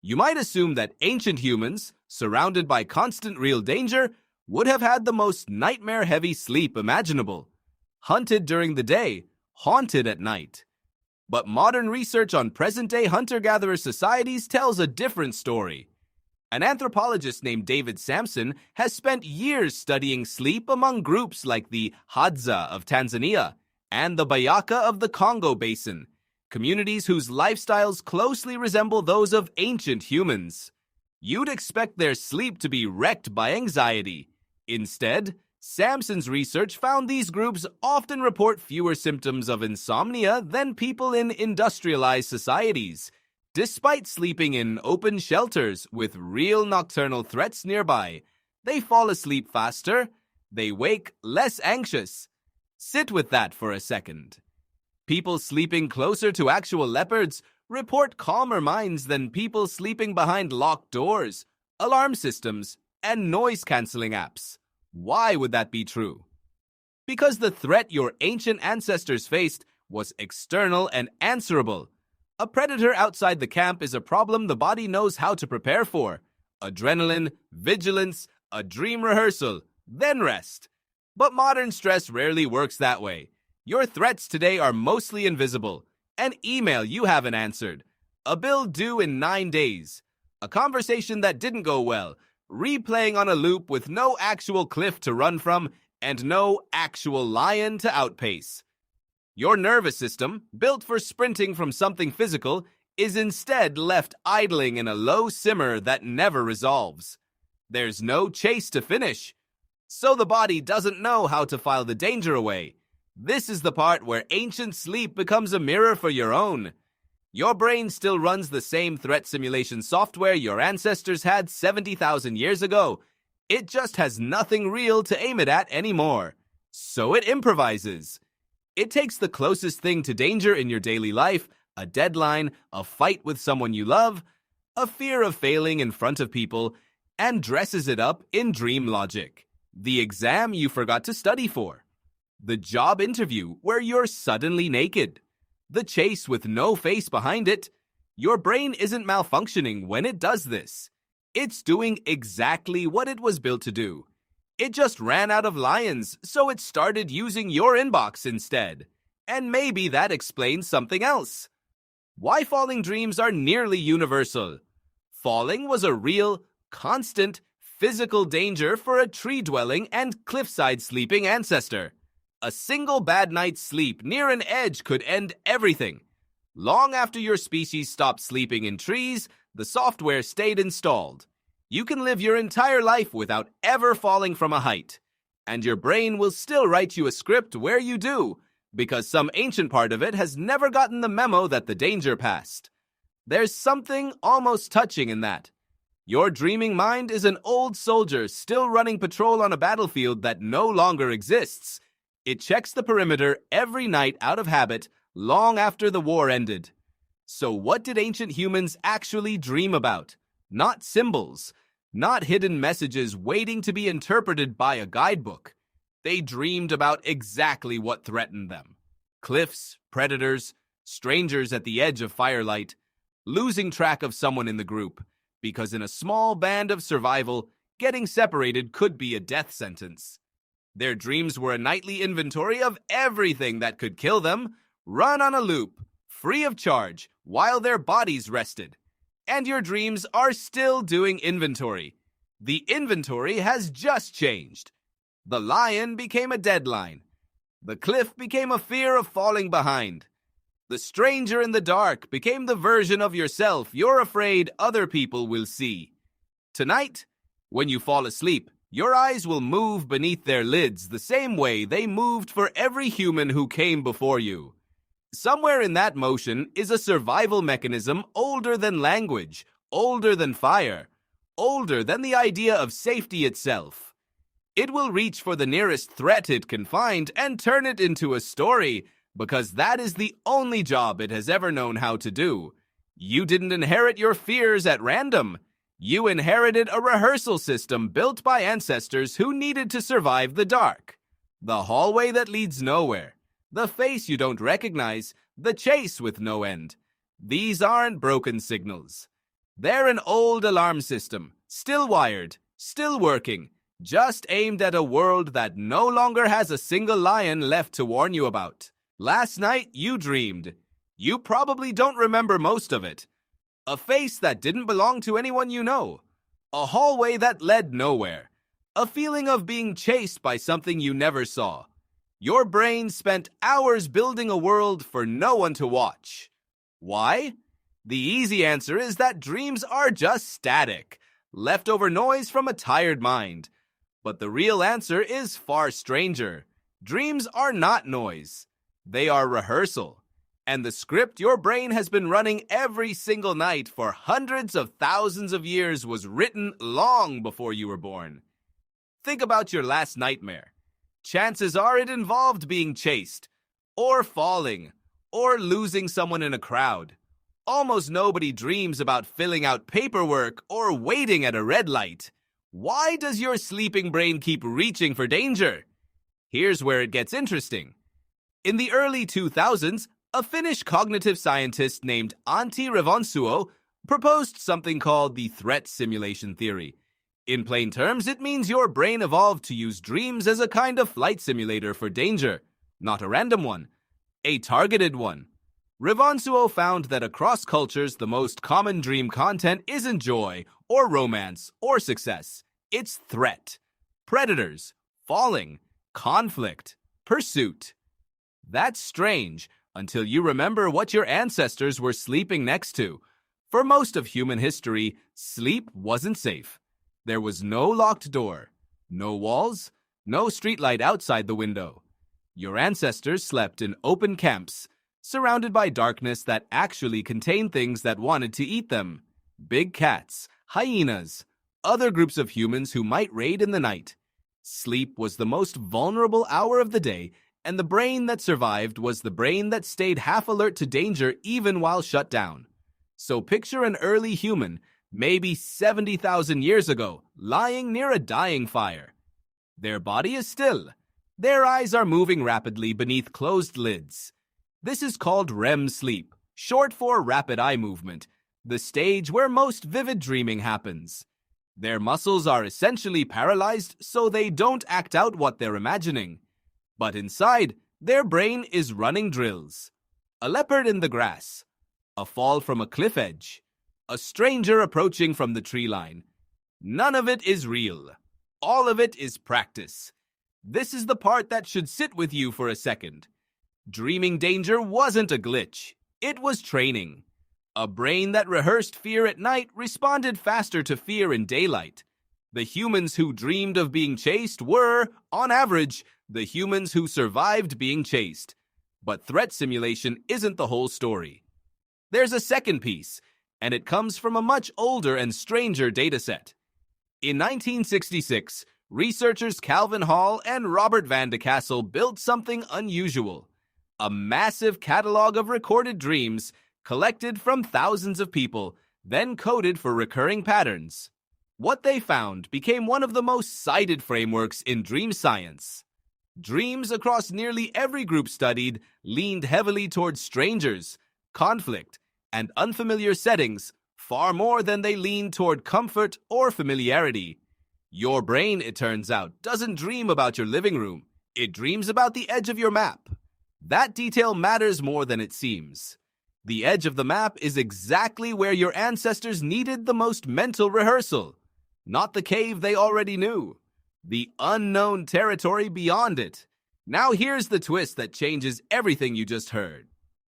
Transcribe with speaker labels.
Speaker 1: You might assume that ancient humans, surrounded by constant real danger, would have had the most nightmare-heavy sleep imaginable. Hunted during the day, haunted at night. But modern research on present-day hunter-gatherer societies tells a different story. An anthropologist named David Sampson has spent years studying sleep among groups like the Hadza of Tanzania and the Bayaka of the Congo Basin, communities whose lifestyles closely resemble those of ancient humans. You'd expect their sleep to be wrecked by anxiety. Instead, Sampson's research found these groups often report fewer symptoms of insomnia than people in industrialized societies, despite sleeping in open shelters with real nocturnal threats nearby. They fall asleep faster, they wake less anxious. Sit with that for a second. People sleeping closer to actual leopards report calmer minds than people sleeping behind locked doors, alarm systems, and noise-canceling apps. Why would that be true? Because the threat your ancient ancestors faced was external and answerable. A predator outside the camp is a problem the body knows how to prepare for. Adrenaline, vigilance, a dream rehearsal, then rest. But modern stress rarely works that way. Your threats today are mostly invisible. An email you haven't answered. A bill due in 9 days. A conversation that didn't go well. Replaying on a loop with no actual cliff to run from and no actual lion to outpace. Your nervous system, built for sprinting from something physical, is instead left idling in a low simmer that never resolves. There's no chase to finish, so the body doesn't know how to file the danger away. This is the part where ancient sleep becomes a mirror for your own. Your brain still runs the same threat simulation software your ancestors had 70,000 years ago. It just has nothing real to aim it at anymore. So it improvises. It takes the closest thing to danger in your daily life, a deadline, a fight with someone you love, a fear of failing in front of people, and dresses it up in dream logic. The exam you forgot to study for. The job interview where you're suddenly naked. The chase with no face behind it. Your brain isn't malfunctioning when it does this. It's doing exactly what it was built to do. It just ran out of lions, so it started using your inbox instead. And maybe that explains something else. Why falling dreams are nearly universal. Falling was a real, constant, physical danger for a tree-dwelling and cliffside sleeping ancestor. A single bad night's sleep near an edge could end everything. Long after your species stopped sleeping in trees, the software stayed installed. You can live your entire life without ever falling from a height. And your brain will still write you a script where you do, because some ancient part of it has never gotten the memo that the danger passed. There's something almost touching in that. Your dreaming mind is an old soldier still running patrol on a battlefield that no longer exists. It checks the perimeter every night out of habit, long after the war ended. So what did ancient humans actually dream about? Not symbols, not hidden messages waiting to be interpreted by a guidebook. They dreamed about exactly what threatened them. Cliffs, predators, strangers at the edge of firelight, losing track of someone in the group, because in a small band of survival, getting separated could be a death sentence. Their dreams were a nightly inventory of everything that could kill them, run on a loop, free of charge, while their bodies rested. And your dreams are still doing inventory. The inventory has just changed. The lion became a deadline. The cliff became a fear of falling behind. The stranger in the dark became the version of yourself you're afraid other people will see. Tonight, when you fall asleep, your eyes will move beneath their lids the same way they moved for every human who came before you. Somewhere in that motion is a survival mechanism older than language, older than fire, older than the idea of safety itself. It will reach for the nearest threat it can find and turn it into a story, because that is the only job it has ever known how to do. You didn't inherit your fears at random. You inherited a rehearsal system built by ancestors who needed to survive the dark. The hallway that leads nowhere. The face you don't recognize. The chase with no end. These aren't broken signals. They're an old alarm system, still wired, still working, just aimed at a world that no longer has a single lion left to warn you about. Last night you dreamed. You probably don't remember most of it. A face that didn't belong to anyone you know. A hallway that led nowhere. A feeling of being chased by something you never saw. Your brain spent hours building a world for no one to watch. Why? The easy answer is that dreams are just static, leftover noise from a tired mind. But the real answer is far stranger. Dreams are not noise. They are rehearsal. And the script your brain has been running every single night for hundreds of thousands of years was written long before you were born. Think about your last nightmare. Chances are it involved being chased, or falling, or losing someone in a crowd. Almost nobody dreams about filling out paperwork or waiting at a red light. Why does your sleeping brain keep reaching for danger? Here's where it gets interesting. In the early 2000s, a Finnish cognitive scientist named Antti Revonsuo proposed something called the threat simulation theory. In plain terms, it means your brain evolved to use dreams as a kind of flight simulator for danger, not a random one, a targeted one. Revonsuo found that across cultures, the most common dream content isn't joy, or romance, or success. It's threat, predators, falling, conflict, pursuit. That's strange until you remember what your ancestors were sleeping next to. For most of human history, sleep wasn't safe. There was no locked door, no walls, no streetlight outside the window. Your ancestors slept in open camps, surrounded by darkness that actually contained things that wanted to eat them. Big cats, hyenas, other groups of humans who might raid in the night. Sleep was the most vulnerable hour of the day, and the brain that survived was the brain that stayed half alert to danger even while shut down. So picture an early human, maybe 70,000 years ago, lying near a dying fire. Their body is still. Their eyes are moving rapidly beneath closed lids. This is called REM sleep, short for rapid eye movement, the stage where most vivid dreaming happens. Their muscles are essentially paralyzed so they don't act out what they're imagining. But inside, their brain is running drills. A leopard in the grass. A fall from a cliff edge. A stranger approaching from the tree line. None of it is real. All of it is practice. This is the part that should sit with you for a second. Dreaming danger wasn't a glitch. It was training. A brain that rehearsed fear at night responded faster to fear in daylight. The humans who dreamed of being chased were, on average, the humans who survived being chased. But threat simulation isn't the whole story. There's a second piece, and it comes from a much older and stranger dataset. In 1966, researchers Calvin Hall and Robert Van de Castle built something unusual. A massive catalog of recorded dreams collected from thousands of people, then coded for recurring patterns. What they found became one of the most cited frameworks in dream science. Dreams across nearly every group studied leaned heavily towards strangers, conflict, and unfamiliar settings far more than they leaned toward comfort or familiarity. Your brain, it turns out, doesn't dream about your living room. It dreams about the edge of your map. That detail matters more than it seems. The edge of the map is exactly where your ancestors needed the most mental rehearsal, not the cave they already knew. The unknown territory beyond it. Now here's the twist that changes everything you just heard.